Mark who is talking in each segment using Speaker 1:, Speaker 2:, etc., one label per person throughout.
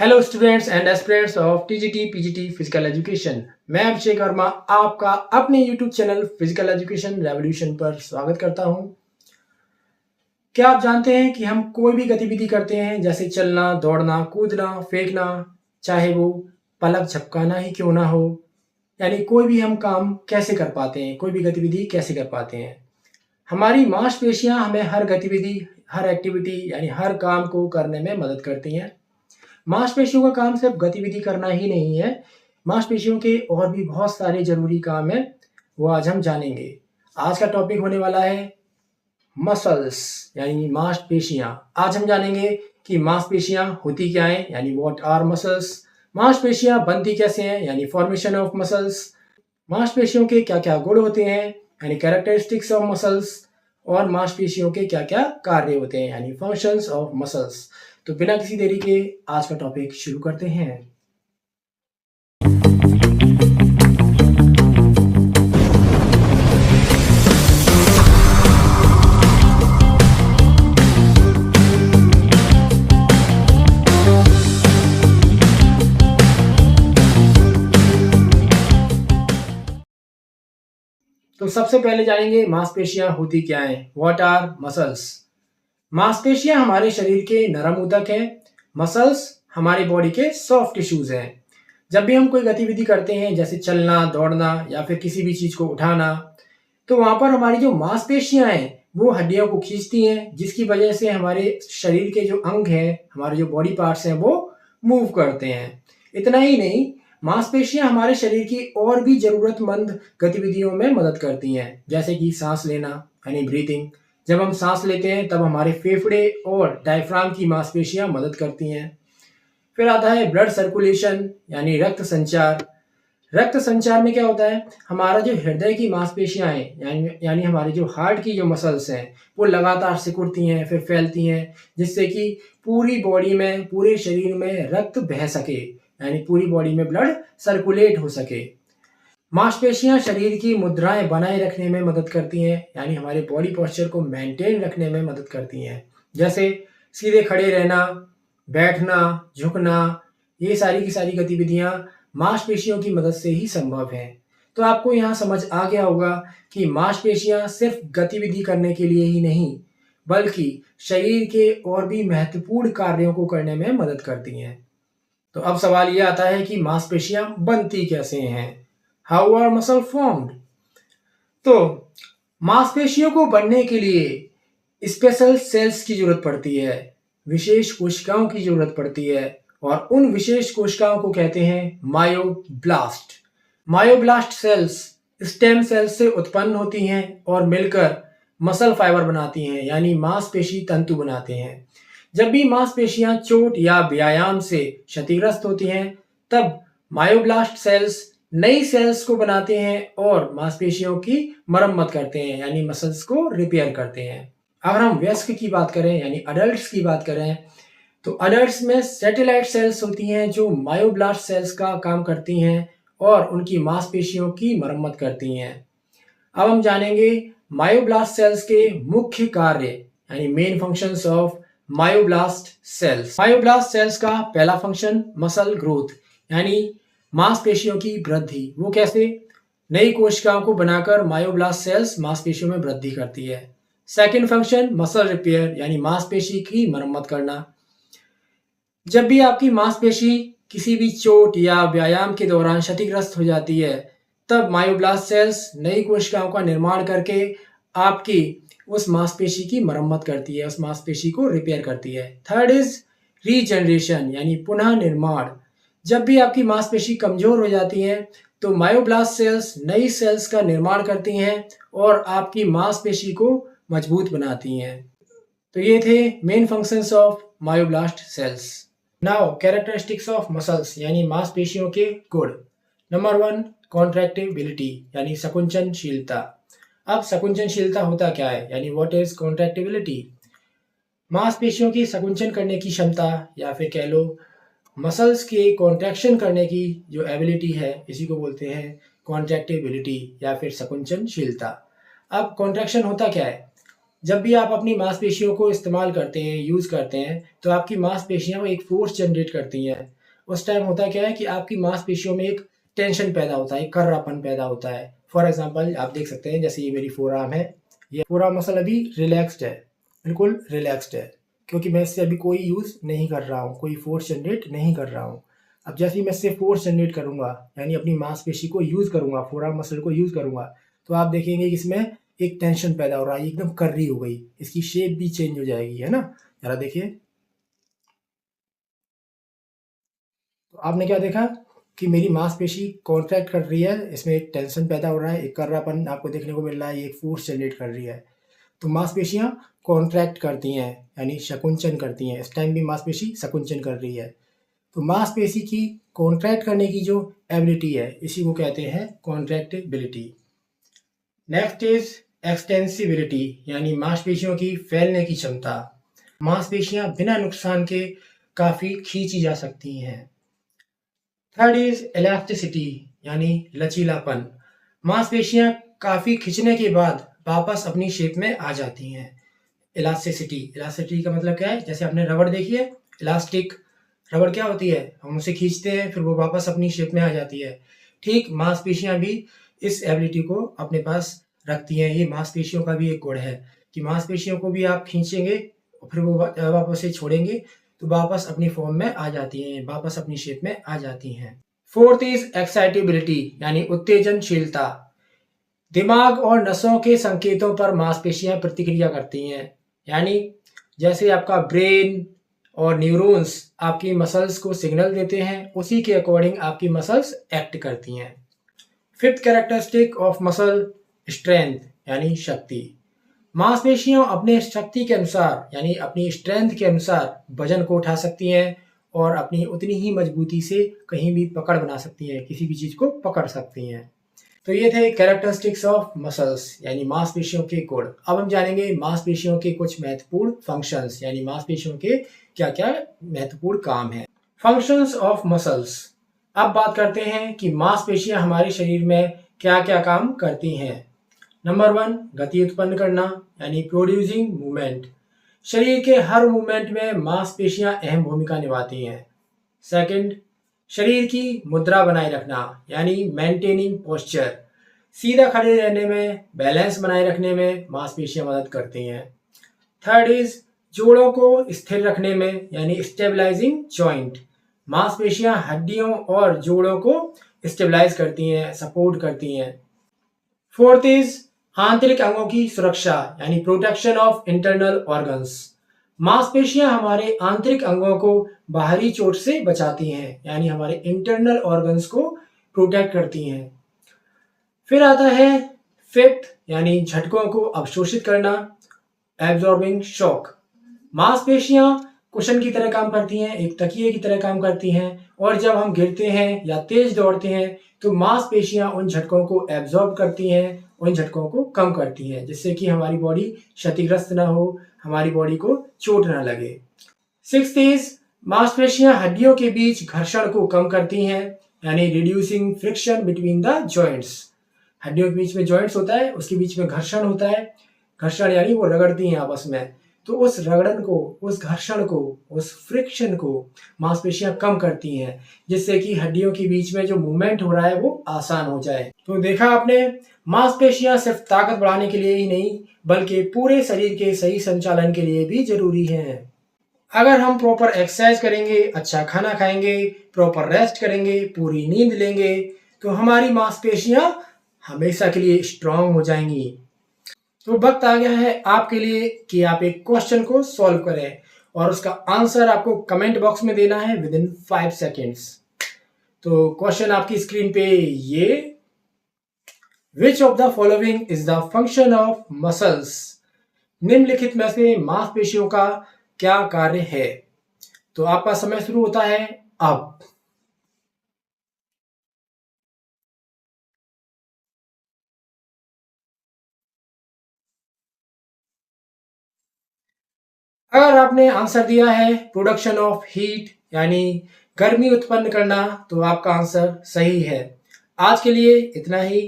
Speaker 1: Hello students and aspirants of TGT PGT physical education. मैं अभिषेक वर्मा आपका अपने YouTube channel physical education revolution पर स्वागत करता हूं। क्या आप जानते हैं कि हम कोई भी गतिविधि करते हैं जैसे चलना, दौड़ना, कूदना, फेंकना, चाहे वो पलक झपकाना ही क्यों ना हो, यानी कोई भी हम काम कैसे कर पाते हैं, कोई भी गतिविधि कैसे कर पाते हैं। हमारी मांसपेशियां हमें हर गतिविधि, हर एक्टिविटी यानी हर काम को करने में मदद करती हैं। मांसपेशियों का काम सिर्फ गतिविधि करना ही नहीं है, मांसपेशियों के और भी बहुत सारे ज़रूरी काम हैं, वो आज हम जानेंगे। आज का टॉपिक होने वाला है मसल्स यानी मांसपेशियाँ। आज हम जानेंगे कि मांसपेशियाँ होती क्या हैं यानी व्हाट आर मसल्स, मांसपेशियाँ बनती कैसे हैं यानी फॉर्मेशन ऑफ मसल्स, मांसपेशियों के क्या-क्या गुण होते हैं यानी कैरेक्टरिस्टिक्स ऑफ मसल्स और मांसपेशियों के क्या-क्या कार्य होते हैं यानी फंक्शंस ऑफ मसल्स। तो बिना किसी देरी के आज का टॉपिक शुरू करते हैं। तो सबसे पहले जानेंगे मांसपेशियां होती क्या हैं, व्हाट आर मसल्स। मांसपेशियां हमारे शरीर के नरम ऊतक हैं। मसल्स हमारी बॉडी के सॉफ्ट टिश्यूज हैं। जब भी हम कोई गतिविधि करते हैं जैसे चलना, दौड़ना या फिर किसी भी चीज को उठाना, तो वहां पर हमारी जो मांसपेशियां हैं वो हड्डियों को खींचती हैं, जिसकी वजह से हमारे शरीर के जो अंग हैं, हमारे जो बॉडी पार्ट्स हैं वो मूव करते हैं। इतना ही नहीं, मांसपेशियां हमारे शरीर की और भी जरूरतमंद गतिविधियों में मदद करती हैं, जैसे कि सांस लेना यानी ब्रीथिंग। जब हम सांस लेते हैं तब हमारे फेफड़े और डायफ्राम की मांसपेशियां मदद करती हैं। फिर आता है ब्लड सर्कुलेशन यानी रक्त संचार। रक्त संचार में क्या होता है, हमारा जो हृदय की मांसपेशियां हैं यानी हमारे जो हार्ट की जो मसल्स हैं वो लगातार सिकुड़ती हैं, फिर फैलती हैं, जिससे कि पूरी बॉडी में, पूरे शरीर में रक्त बह सके यानी पूरी बॉडी में ब्लड सर्कुलेट हो सके। मांसपेशियां शरीर की मुद्राएं बनाए रखने में मदद करती हैं यानी हमारे बॉडी पोस्चर को मेंटेन रखने में मदद करती हैं, जैसे सीधे खड़े रहना, बैठना, झुकना। ये सारी की सारी गतिविधियां मांसपेशियों की मदद से ही संभव है। तो आपको यहाँ समझ आ गया होगा कि मांसपेशियां सिर्फ गतिविधि करने के लिए ही नहीं, बल्कि शरीर के और भी महत्वपूर्ण कार्यों को करने में मदद करती हैं। तो अब सवाल ये आता है कि मांसपेशियां बनती कैसे हैं, हाउ आर मसल फॉर्म्ड। तो मांसपेशियों को बनने के लिए स्पेशल सेल्स की जरूरत पड़ती है, विशेष कोशिकाओं की जरूरत पड़ती है, और उन विशेष कोशिकाओं को कहते हैं myoblast. Myoblast cells stem cells से उत्पन्न होती हैं और मिलकर मसल फाइबर बनाती हैं यानी मांसपेशी तंतु बनाते हैं। जब भी मांसपेशियां चोट या व्यायाम से क्षतिग्रस्त होती हैं, तब मायोब्लास्ट सेल्स नई सेल्स को बनाते हैं और मांसपेशियों की मरम्मत करते हैं यानी मसल्स को रिपेयर करते हैं। अगर हम वयस्क की बात करें यानी अडल्ट्स की बात करें, तो अडल्ट्स में सैटेलाइट सेल्स होती हैं जो मायोब्लास्ट सेल्स का काम करती हैं और उनकी मांसपेशियों की मरम्मत करती हैं। अब हम जानेंगे मायोब्लास्ट सेल्स के मुख्य कार्य यानी main functions of myoblast cells. Myoblast cells का पहला फंक्शन मसल ग्रोथ यानी मांसपेशियों की वृद्धि। वो कैसे? नई कोशिकाओं को बनाकर मायोब्लास्ट सेल्स मांसपेशियों में वृद्धि करती है। सेकंड फंक्शन मसल रिपेयर यानी मांसपेशी की मरम्मत करना। जब भी आपकी मांसपेशी किसी भी चोट या व्यायाम के दौरान क्षतिग्रस्त हो जाती है, तब मायोब्लास्ट सेल्स नई कोशिकाओं का निर्माण करके आपकी उस मांसपेशी की मरम्मत करती है, उस मांसपेशी को रिपेयर करती है। थर्ड इज रीजनरेशन यानी पुनः निर्माण। जब भी आपकी मांसपेशी कमजोर हो जाती है, तो मायोब्लास्ट सेल्स नई सेल्स का निर्माण करती हैं और आपकी मांसपेशी को मजबूत बनाती हैं। तो ये थे main functions of myoblast cells. Now characteristics of muscles यानी मांसपेशियों के गुण। नंबर 1 कॉन्ट्रैक्टिबिलिटी यानी संकुचनशीलता। अब संकुचनशीलता होता क्या है यानी व्हाट इज कॉन्ट्रैक्टिबिलिटी। मांसपेशियों की संकुचन करने की क्षमता या फिर कह लो मसल्स के कॉन्ट्रैक्शन करने की जो एबिलिटी है, इसी को बोलते हैं कॉन्ट्रैक्टिबिलिटी या फिर संकुचनशीलता। अब कॉन्ट्रैक्शन होता क्या है, जब भी आप अपनी मांसपेशियों को इस्तेमाल करते हैं, यूज़ करते हैं, तो आपकी मांसपेशियाँ एक फ़ोर्स जनरेट करती हैं। उस टाइम होता क्या है कि आपकी मांसपेशियों में एक टेंशन पैदा होता है, एक कर्रापन पैदा होता है। फॉर एग्ज़ाम्पल आप देख सकते हैं, जैसे ये मेरी फ़ोरआर्म है, ये फ़ोरआर्म मसल अभी रिलैक्स्ड है, बिल्कुल रिलैक्स्ड है, क्योंकि मैं इससे अभी कोई यूज़ नहीं कर रहा हूँ, कोई फ़ोर्स जनरेट नहीं कर रहा हूँ। अब जैसे ही मैं इससे फ़ोर्स जनरेट करूँगा, यानी अपनी मांसपेशी को यूज़ करूँगा, फ़ोरआर्म मसल को यूज़ करूँगा, तो आप देखेंगे कि इसमें एक टेंशन पैदा हो रहा है, एकदम कर्री हो गई, इसकी शेप भी चेंज हो जाएगी, है ना? ज़रा देखिए। तो आपने क्या देखा कि मेरी मांसपेशी कॉन्ट्रैक्ट कर रही है, इसमें एक टेंशन पैदा हो रहा है, एक कर्रापन आपको देखने को मिल रहा है, ये एक फ़ोर्स जनरेट कर रही है। तो मांसपेशियाँ कॉन्ट्रैक्ट करती हैं, यानी संकुचन करती हैं। इस टाइम भी मांसपेशी संकुचन कर रही है। तो मांसपेशी की कॉन्ट्रैक्ट करने की जो एबिलिटी है, इसी को कहते हैं कॉन्ट्रैक्टिबिलिटी। नेक्स्ट इज एक्सटेंसिबिलिटी, यानी मांसपेशियों की फैलने की क्षमता। मांसपेशियां बिना नुकसान के काफ़ी खींची जा सकती हैं। थर्ड इज इलास्टिसिटी, यानी लचीलापन। मांसपेशियां काफ़ी खिंचने के बाद वापस अपनी शेप में आ जाती हैं। इलास्टिसिटी, इलास्टिसिटी का मतलब क्या है? जैसे आपने रबड़ देखी है, इलास्टिक रबड़ क्या होती है? हम उसे खींचते हैं, फिर वो वापस अपनी शेप में आ जाती है। ठीक मांसपेशियां भी इस एबिलिटी को अपने पास रखती हैं। ये मांसपेशियों का भी एक गुण है कि मांसपेशियों को भी आप खींचेंगे और फिर वो जब आप उसे छोड़ेंगे तो वापस अपनी फॉर्म में आ जाती हैं, वापस अपनी शेप में आ जाती हैं। फोर्थ इज एक्साइटेबिलिटी, यानी उत्तेजनशीलता। दिमाग और नसों के संकेतों पर मांसपेशियां प्रतिक्रिया करती हैं, यानी जैसे आपका ब्रेन और न्यूरॉन्स आपकी मसल्स को सिग्नल देते हैं, उसी के अकॉर्डिंग आपकी मसल्स एक्ट करती हैं। Fifth characteristic of muscle, strength, यानी शक्ति। मांसपेशियां अपने शक्ति के अनुसार, यानी अपनी स्ट्रेंथ के अनुसार वजन को उठा सकती हैं और अपनी उतनी ही मजबूती से कहीं भी पकड़ बना सकती हैं, किसी भी चीज़ को पकड़ सकती हैं। तो ये थे कैरेक्टरिस्टिक्स ऑफ मसल्स, यानी मांसपेशियों के गुण। अब हम जानेंगे मांसपेशियों के कुछ महत्वपूर्ण फंक्शंस, यानी मांसपेशियों के क्या क्या महत्वपूर्ण काम हैं। Functions of muscles. अब बात करते हैं कि मांसपेशियां हमारे शरीर में क्या क्या काम करती हैं। नंबर 1, गति उत्पन्न करना, यानी प्रोड्यूसिंग मूवमेंट। शरीर के हर मूवमेंट में मांसपेशियां अहम भूमिका निभाती हैं। सेकंड, शरीर की मुद्रा बनाए रखना, यानी मेंटेनिंग पोस्चर। सीधा खड़े रहने में, बैलेंस बनाए रखने में मांसपेशियां मदद करती हैं। थर्ड इज जोड़ों को स्थिर रखने में, यानी स्टेबलाइजिंग जॉइंट। मांसपेशियां हड्डियों और जोड़ों को स्टेबलाइज करती हैं, सपोर्ट करती हैं। फोर्थ इज आंतरिक अंगों की सुरक्षा, यानी प्रोटेक्शन ऑफ इंटरनल ऑर्गन्स। मांसपेशियां हमारे आंतरिक अंगों को बाहरी चोट से बचाती हैं, यानी हमारे इंटरनल ऑर्गन्स को प्रोटेक्ट करती हैं। फिर आता है फिफ्थ, यानी झटकों को अवशोषित करना, एब्जॉर्बिंग शॉक। मांसपेशियां कुशन की तरह काम करती हैं, एक तकिए की तरह काम करती हैं, और जब हम गिरते हैं या तेज दौड़ते हैं तो मांसपेशियां उन झटकों को एब्जॉर्ब करती हैं, उन झटकों को कम करती हैं, जिससे कि हमारी बॉडी क्षतिग्रस्त ना हो, हमारी बॉडी को चोट ना लगे। सिक्स्थ इज मांसपेशियां हड्डियों के बीच घर्षण को कम करती हैं, यानी reducing friction between the joints. हड्डियों के बीच में जॉइंट्स होता है, उसके बीच में घर्षण होता है, घर्षण यानी वो रगड़ती हैं आपस में, तो उस रगड़न को, उस घर्षण को, उस फ्रिक्शन को मांसपेशियां कम करती हैं, जिससे कि हड्डियों के बीच में जो मूवमेंट हो रहा है वो आसान हो जाए। तो देखा आपने, मांसपेशियां सिर्फ ताकत बढ़ाने के लिए ही नहीं बल्कि पूरे शरीर के सही संचालन के लिए भी जरूरी हैं। अगर हम प्रॉपर एक्सरसाइज करेंगे, अच्छा खाना खाएंगे, प्रॉपर रेस्ट करेंगे, पूरी नींद लेंगे, तो हमारी मांसपेशियां हमेशा के लिए स्ट्रांग हो जाएंगी। तो वक्त आ गया है आपके लिए कि आप एक क्वेश्चन को सॉल्व करें और उसका आंसर आपको कमेंट बॉक्स में देना है विद इन 5 सेकेंड्स। तो क्वेश्चन आपकी स्क्रीन पे ये, which of the following is the function of muscles. निम्नलिखित में से मांसपेशियों का क्या कार्य है। तो आपका समय शुरू होता है अब। अगर आपने आंसर दिया है प्रोडक्शन ऑफ हीट, यानी गर्मी उत्पन्न करना, तो आपका आंसर सही है। आज के लिए इतना ही।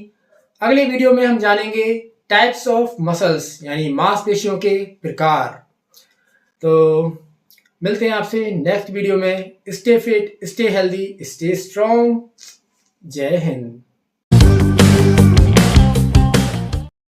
Speaker 1: अगले वीडियो में हम जानेंगे टाइप्स ऑफ मसल्स यानी मांसपेशियों के प्रकार। तो मिलते हैं आपसे नेक्स्ट वीडियो में। Stay fit, stay healthy, stay strong. जय हिंद।